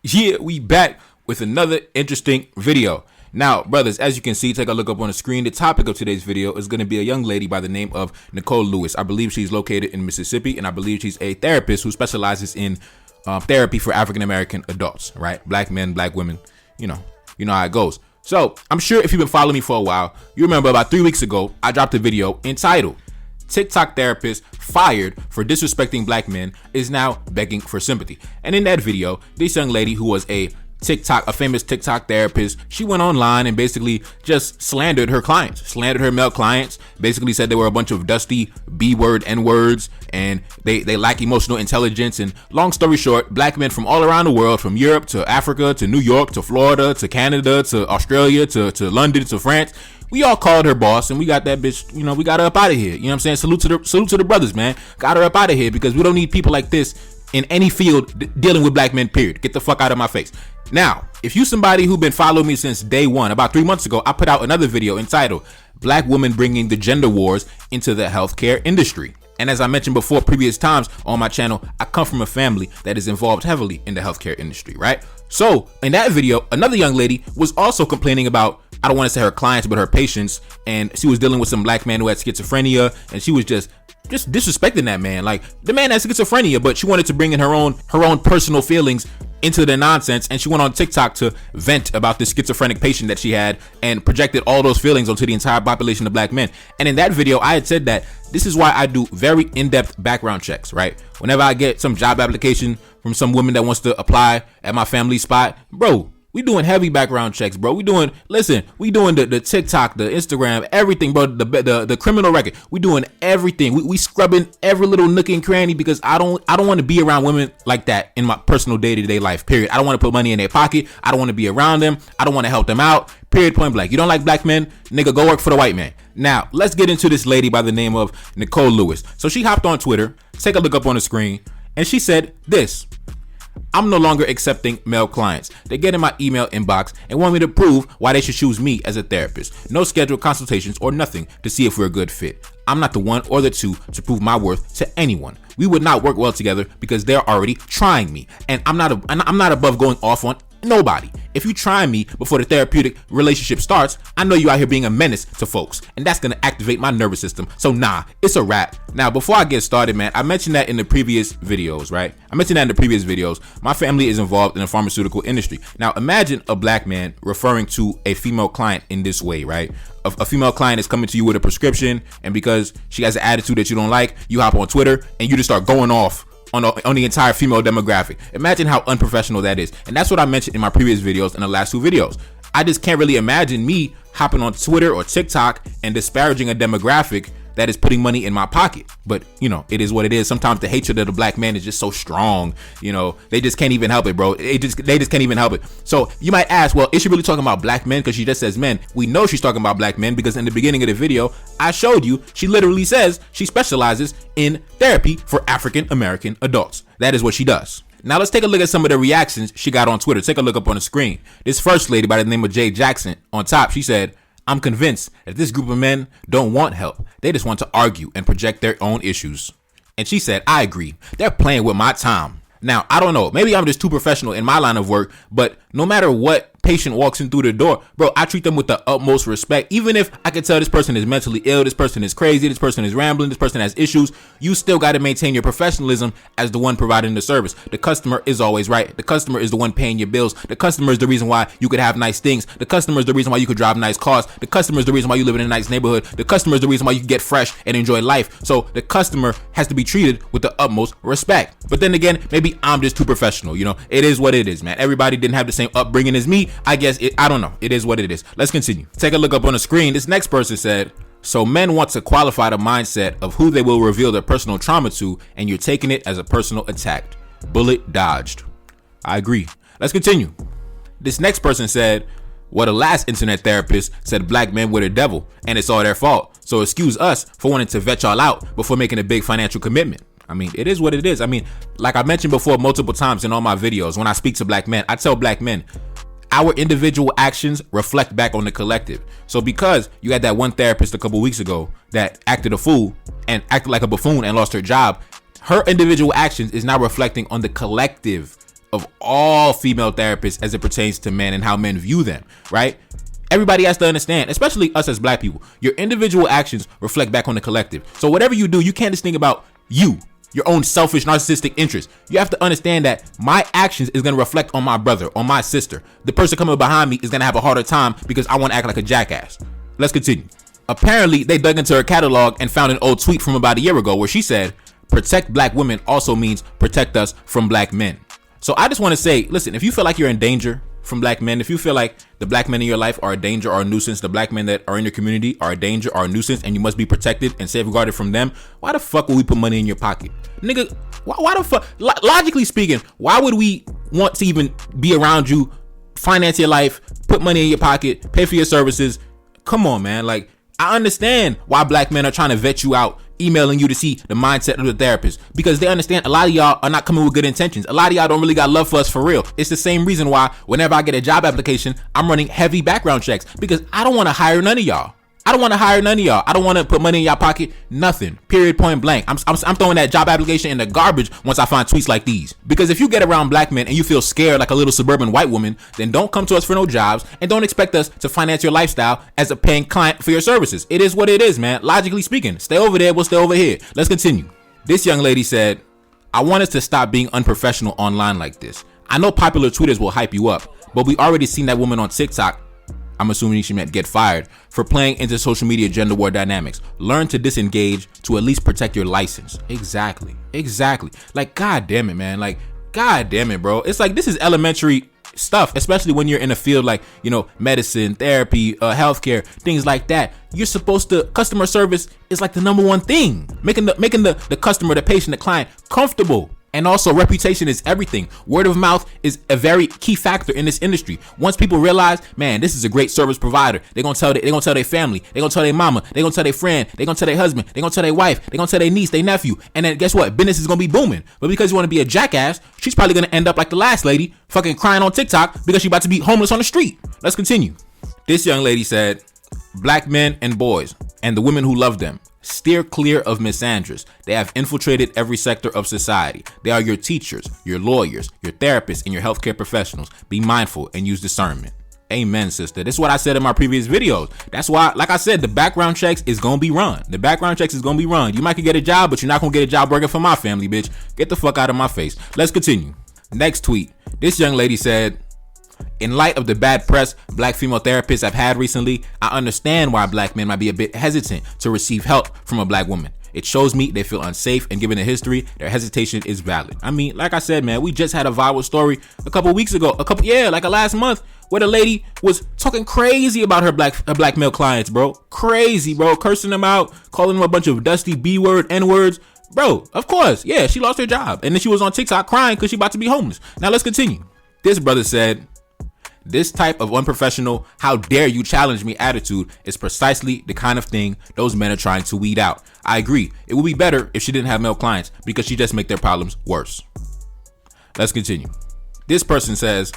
Yeah, we back with another interesting video. Now, brothers, as you can see, take a look up on the screen. The topic of today's video is going to be a young lady by the name of Nicole Lewis. I believe she's located in Mississippi, and I believe she's a therapist who specializes in therapy for African-American adults, right? Black men, black women, you know how it goes. So I'm sure if you've been following me for a while, you remember about 3 weeks ago, I dropped a video entitled TikTok therapist fired for disrespecting black men is now begging for sympathy. And in that video, this young lady who was a famous TikTok therapist, she went online and basically just slandered her clients, slandered her male clients, basically said they were a bunch of dusty B-word N-words and they lack emotional intelligence. And long story short, black men from all around the world, from Europe to Africa to New York to Florida to Canada to Australia to London to France, we all called her boss and we got that bitch, we got her up out of here. You know what I'm saying? Salute to the brothers, man. Got her up out of here because we don't need people like this in any field dealing with black men, period. Get the fuck out of my face. Now, if you somebody who been following me since day one, about 3 months ago, I put out another video entitled Black Women Bringing the Gender Wars into the Healthcare Industry. And as I mentioned before previous times on my channel, I come from a family that is involved heavily in the healthcare industry, right? So in that video, another young lady was also complaining about, I don't want to say her clients, but her patients. And she was dealing with some black man who had schizophrenia. And she was just disrespecting that man. Like, the man has schizophrenia, but she wanted to bring in her own personal feelings into the nonsense, and she went on TikTok to vent about this schizophrenic patient that she had and projected all those feelings onto the entire population of black men. And in that video, I had said that this is why I do very in-depth background checks, right? Whenever I get some job application from some woman that wants to apply at my family spot, bro, we doing heavy background checks, bro. We doing the TikTok, the Instagram, everything, bro. The criminal record. We doing everything. We scrubbing every little nook and cranny because I don't want to be around women like that in my personal day-to-day life, period. I don't want to put money in their pocket. I don't want to be around them. I don't want to help them out, period, point blank. You don't like black men? Nigga, go work for the white man. Now, let's get into this lady by the name of Nicole Lewis. So she hopped on Twitter, take a look up on the screen, and she said this: I'm no longer accepting male clients. They get in my email inbox and want me to prove why they should choose me as a therapist. No scheduled consultations or nothing to see if we're a good fit. I'm not the one or the two to prove my worth to anyone. We would not work well together because they're already trying me. And I'm not above going off on nobody. If you try me before the therapeutic relationship starts, I know you out here being a menace to folks, and that's gonna activate my nervous system. So nah, it's a wrap. Now, before I get started, man, I mentioned that in the previous videos, right? My family is involved in the pharmaceutical industry. Now, imagine a black man referring to a female client in this way, right? A female client is coming to you with a prescription, and because she has an attitude that you don't like, you hop on Twitter and you just start going off on the entire female demographic. Imagine how unprofessional that is. And that's what I mentioned in my previous videos and the last two videos. I just can't really imagine me hopping on Twitter or TikTok and disparaging a demographic that is putting money in my pocket. But it is what it is. Sometimes the hatred of the black man is just so strong. They just can't even help it, bro. They just can't even help it. So you might ask, well, is she really talking about black men? Because she just says men. We know she's talking about black men because in the beginning of the video, I showed you she literally says she specializes in therapy for African American adults. That is what she does. Now let's take a look at some of the reactions she got on Twitter. Take a look up on the screen. This first lady by the name of Jay Jackson on top, she said, I'm convinced that this group of men don't want help. They just want to argue and project their own issues. And she said, I agree. They're playing with my time. Now, I don't know. Maybe I'm just too professional in my line of work, but no matter what patient walks in through the door, bro, I treat them with the utmost respect. Even if I can tell this person is mentally ill, this person is crazy, this person is rambling, this person has issues, you still got to maintain your professionalism as the one providing the service. The customer is always right. The customer is the one paying your bills. The customer is the reason why you could have nice things. The customer is the reason why you could drive nice cars. The customer is the reason why you live in a nice neighborhood. The customer is the reason why you can get fresh and enjoy life. So the customer has to be treated with the utmost respect. But then again, maybe I'm just too professional. It is what it is, man. Everybody didn't have the same upbringing as me. I guess I don't know. It is what it is. Let's continue. Take a look up on the screen. This next person said, so men want to qualify the mindset of who they will reveal their personal trauma to, and you're taking it as a personal attack. Bullet dodged. I agree. Let's continue. This next person said, well, the last internet therapist said black men were the devil and it's all their fault. So excuse us for wanting to vet y'all out before making a big financial commitment. I mean, it is what it is. I mean, like I mentioned before multiple times in all my videos, when I speak to black men, I tell black men, our individual actions reflect back on the collective. So because you had that one therapist a couple weeks ago that acted a fool and acted like a buffoon and lost her job, her individual actions is now reflecting on the collective of all female therapists as it pertains to men and how men view them, right? Everybody has to understand, especially us as black people, your individual actions reflect back on the collective. So whatever you do, you can't just think about you, your own selfish, narcissistic interests. You have to understand that my actions is going to reflect on my brother, on my sister. The person coming behind me is going to have a harder time because I want to act like a jackass. Let's continue. Apparently, they dug into her catalog and found an old tweet from about a year ago where she said, "Protect black women also means protect us from black men." So I just want to say, listen, if you feel like you're in danger from black men, if you feel like the black men in your life are a danger or a nuisance, the black men that are in your community are a danger or a nuisance, and you must be protected and safeguarded from them, why the fuck would we put money in your pocket? Nigga, why the fuck? Logically speaking, why would we want to even be around you, finance your life, put money in your pocket, pay for your services? Come on, man. Like, I understand why black men are trying to vet you out, emailing you to see the mindset of the therapist, because they understand a lot of y'all are not coming with good intentions. A lot of y'all don't really got love for us for real. It's the same reason why whenever I get a job application, I'm running heavy background checks, because I don't want to hire none of y'all. I don't want to put money in y'all pocket. Nothing. Period. Point blank. I'm throwing that job application in the garbage once I find tweets like these. Because if you get around black men and you feel scared like a little suburban white woman, then don't come to us for no jobs and don't expect us to finance your lifestyle as a paying client for your services. It is what it is, man. Logically speaking, stay over there, we'll stay over here. Let's continue. This young lady said, "I want us to stop being unprofessional online like this. I know popular tweeters will hype you up, but we already seen that woman on TikTok," I'm assuming she meant get fired, "for playing into social media gender war dynamics. Learn to disengage to at least protect your license." Exactly. Like, god damn it, man. Like, god damn it, bro. It's like, this is elementary stuff, especially when you're in a field like, medicine, therapy, healthcare, things like that. You're supposed to, customer service is like the number one thing. Making the customer, the patient, the client comfortable. And also, reputation is everything. Word of mouth is a very key factor in this industry. Once people realize, man, this is a great service provider, they're gonna tell their family, they're gonna tell their mama, they're gonna tell their friend, they're gonna tell their husband, they're gonna tell their wife, they're gonna tell their niece, their nephew, and then guess what? Business is gonna be booming. But because you want to be a jackass, she's probably gonna end up like the last lady, fucking crying on TikTok because she about to be homeless on the street. Let's continue. This young lady said, "Black men and boys, and the women who love them, steer clear of misandrists. They have infiltrated every sector of society. They are your teachers, your lawyers, your therapists, and your healthcare professionals. Be mindful and use discernment." Amen, sister. This is what I said in my previous videos. That's why, like I said, the background checks is going to be run. You might could get a job, but you're not going to get a job working for my family, bitch. Get the fuck out of my face. Let's continue. Next tweet. This young lady said, "In light of the bad press black female therapists have had recently, I understand why black men might be a bit hesitant to receive help from a black woman. It shows me they feel unsafe, and given the history, their hesitation is valid." I mean, like I said, man, we just had a viral story a couple weeks ago, like last month, where the lady was talking crazy about her black male clients, bro. Crazy, bro. Cursing them out, calling them a bunch of dusty B-word, N-words. Bro, of course, yeah, she lost her job. And then she was on TikTok crying because she about to be homeless. Now let's continue. This brother said, "This type of unprofessional, how dare you challenge me attitude is precisely the kind of thing those men are trying to weed out. I agree. It would be better if she didn't have male clients because she just make their problems worse." Let's continue. This person says,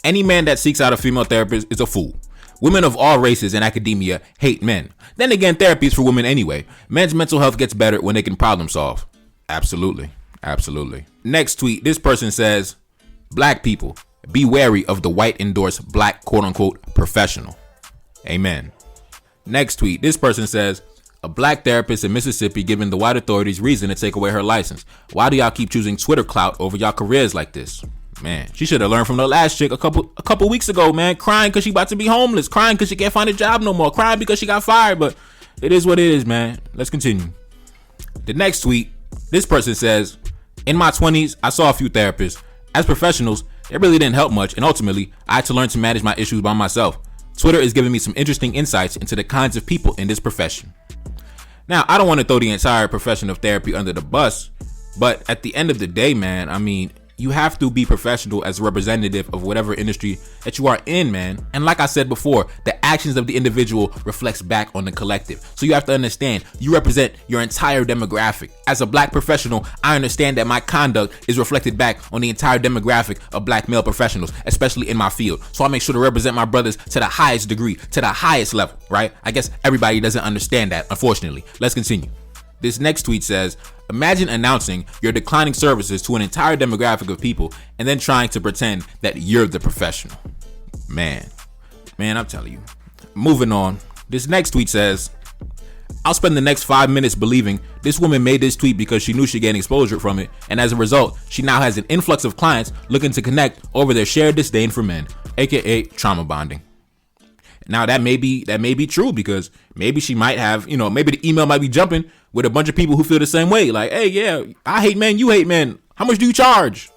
"Any man that seeks out a female therapist is a fool. Women of all races in academia hate men. Then again, therapy is for women anyway. Men's mental health gets better when they can problem solve." Absolutely. Next tweet. This person says, "Black people, be wary of the white endorsed black quote unquote professional." Amen. Next tweet. This person says, "A black therapist in Mississippi giving the white authorities reason to take away her license. Why do y'all keep choosing Twitter clout over y'all careers like this?" Man, she should have learned from the last chick a couple weeks ago, man. Crying because she about to be homeless. Crying because she can't find a job no more. Crying because she got fired. But it is what it is, man. Let's continue. The next tweet. This person says, "In my 20s, I saw a few therapists. As professionals, it really didn't help much, and ultimately, I had to learn to manage my issues by myself. Twitter is giving me some interesting insights into the kinds of people in this profession." Now, I don't want to throw the entire profession of therapy under the bus, but at the end of the day, man, I mean, you have to be professional as a representative of whatever industry that you are in, man. And like I said before, the actions of the individual reflects back on the collective. So you have to understand, you represent your entire demographic. As a black professional, I understand that my conduct is reflected back on the entire demographic of black male professionals, especially in my field. So I make sure to represent my brothers to the highest degree, to the highest level, right? I guess everybody doesn't understand that, unfortunately. Let's continue. This next tweet says, imagine announcing your declining services to an entire demographic of people and then trying to pretend that you're the professional. Man, I'm telling you. Moving on. This next tweet says, I'll spend the next 5 minutes believing this woman made this tweet because she knew she'd gain exposure from it, and as a result, she now has an influx of clients looking to connect over their shared disdain for men, aka trauma bonding. Now that may be true, because maybe she might have, maybe the email might be jumping with a bunch of people who feel the same way. Like, hey, yeah, I hate men, you hate men. How much do you charge?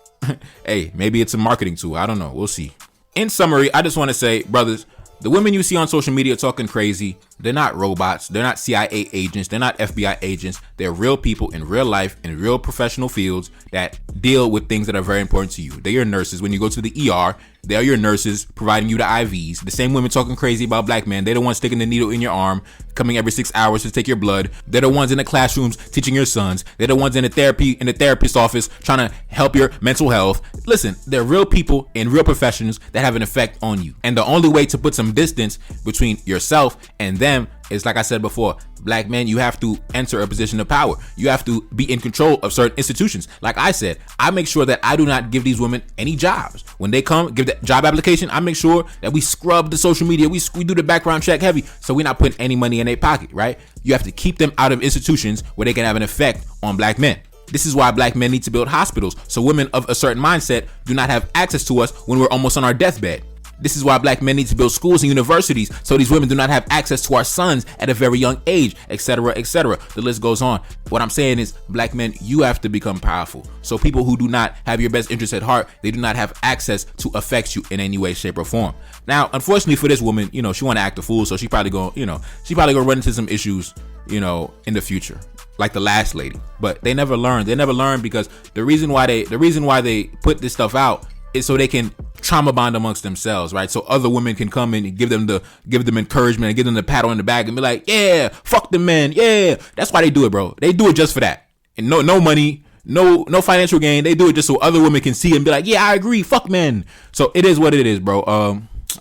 Hey, maybe it's a marketing tool. I don't know. We'll see. In summary, I just want to say, brothers, the women you see on social media talking crazy, they're not robots. They're not CIA agents. They're not FBI agents. They're real people in real life, in real professional fields that deal with things that are very important to you. They're your nurses. When you go to the ER, they are your nurses providing you the IVs. The same women talking crazy about black men, they're the ones sticking the needle in your arm, coming every 6 hours to take your blood. They're the ones in the classrooms teaching your sons. They're the ones in the therapist office trying to help your mental health. Listen, they're real people in real professions that have an effect on you. And the only way to put some distance between yourself and them is, like I said before, black men, you have to enter a position of power. You have to be in control of certain institutions. Like I said, I make sure that I do not give these women any jobs. When they come, give the job application, I make sure that we scrub the social media. We do the background check heavy, so we're not putting any money in their pocket, right? You have to keep them out of institutions where they can have an effect on black men. This is why black men need to build hospitals, so women of a certain mindset do not have access to us when we're almost on our deathbed. This is why black men need to build schools and universities, so these women do not have access to our sons at a very young age, etc., etc. The list goes on. What I'm saying is, black men, you have to become powerful. So people who do not have your best interest at heart, they do not have access to affect you in any way, shape, or form. Now, unfortunately for this woman, she want to act a fool, so she probably gonna run into some issues, in the future, like the last lady. But they never learn. They never learn, because the reason why they put this stuff out is so they can trauma bond amongst themselves, right? So other women can come in and give them encouragement and give them the pat on the back and be like, yeah, fuck the men, yeah. That's why they do it, bro. They do it just for that. And no money, no financial gain. They do it just so other women can see and be like, yeah, I agree, fuck men. So it is what it is, bro.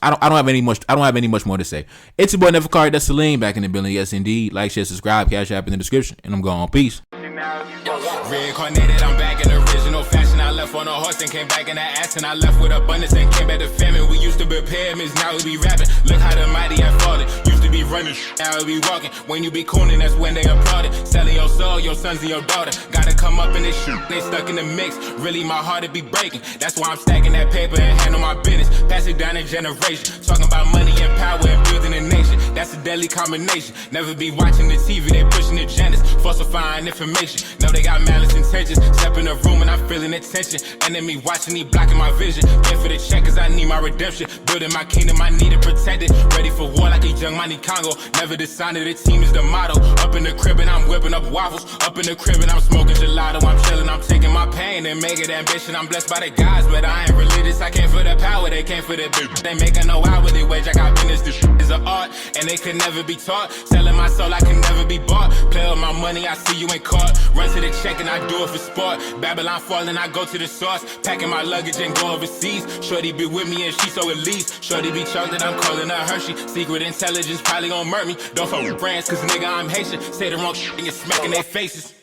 I don't have any much more to say. It's your boy Never Card, that's Celine, back in the building. Yes, indeed. Like, share, subscribe, Cash App in the description, and I'm gone. Peace. Reincarnated, I'm back in original fashion. I left on a horse and came back in the ass, and I left with abundance and came back to famine. We used to be pyramids, now we be rapping. Look how the mighty have fallen. Used to be running, now we be walking. When you be cooning, that's when they applauded. Selling your soul, your sons and your daughter. Gotta come up in this shit, they stuck in the mix. Really, my heart to be breaking. That's why I'm stacking that paper and handle my business. Pass it down in generation. Talking about money and power and building a nation. That's a deadly combination. Never be watching the TV, they pushing agendas, falsifying information. Know they got malice intentions. Step in the room and I'm feeling the tension. Enemy watching, he blocking my vision. Pay for the check cause I need my redemption. Building my kingdom, I need it protected. Ready for war like a young Money Congo. Never decided the team is the motto. Up in the crib and I'm whipping up waffles. Up in the crib and I'm smoking gelato. I'm chilling, I'm taking my pain and make it ambition. I'm blessed by the gods, but I ain't religious. I came for the power, they came for the bitch. They making no hourly wage. I got business, this shit is an art, and they could never be taught. Selling my soul, I can never be bought. Play with my money, I see you ain't caught. Run to the check and I do it for sport. Babylon falling, I go to the source. Packing my luggage and go overseas. Shorty be with me and she so elite. Shorty be chocolate, I'm calling her Hershey. Secret intelligence probably gon' murk me. Don't fuck with friends, cause nigga I'm Haitian. Say the wrong shit and you're smacking their faces.